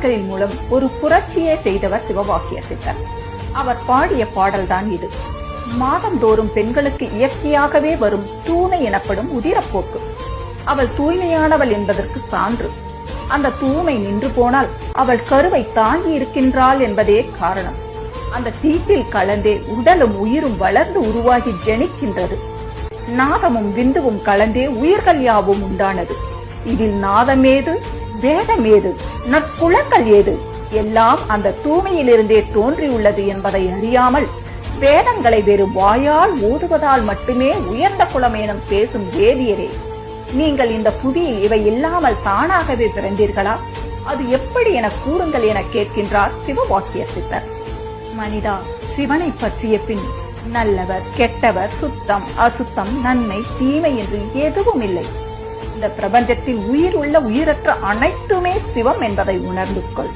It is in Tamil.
பாடல்களின் மூலம் ஒரு புரட்சியை செய்தவர் சிவவாக்கிய சித்தர். அவர் பாடிய பாடல்தான் இது. மாதந்தோறும் பெண்களுக்கு இயற்கையாகவே வரும் தூணை எனப்படும் உதிரப்போக்கு. அவள் தூய்மையானவள் என்பதற்கு சான்று. அந்த தூய்மை நின்று போனால் அவள் கருவை தாங்கி இருக்கின்றாள் என்பதே காரணம். அந்த தீட்டில் கலந்தே உடலும் உயிரும் வளர்ந்து உருவாகி ஜனிக்கின்றது. நாதமும் விந்துவும் கலந்தே உயிர்கள் யாவும் உண்டானது. இதில் நாதமேது, வேதமேது, நற்குலங்கள் ஏது, எல்லாம் அந்த தூய்மையிலிருந்தே தோன்றியுள்ளது என்பதை அறியாமல் வேதங்களை வெறும் வாயால் ஓதுவதால் மட்டுமே உயர்ந்த குலம் எனும் பேசும் வேதியரே, நீங்கள் இந்த புவியில் இவை இல்லாமல் தானாகவே பிறந்தீர்களா? அது எப்படி என கூறுங்கள் என கேட்கின்றார் சிவவாக்கிய சித்தர். மனிதா, சிவனை பற்றிய பின் நல்லவர், கெட்டவர், சுத்தம், அசுத்தம், நன்மை, தீமை என்று எதுவும் இல்லை. இந்த பிரபஞ்சத்தில் உயிர் உள்ள உயிரற்ற அனைத்துமே சிவம் என்பதை உணர்ந்து கொள்.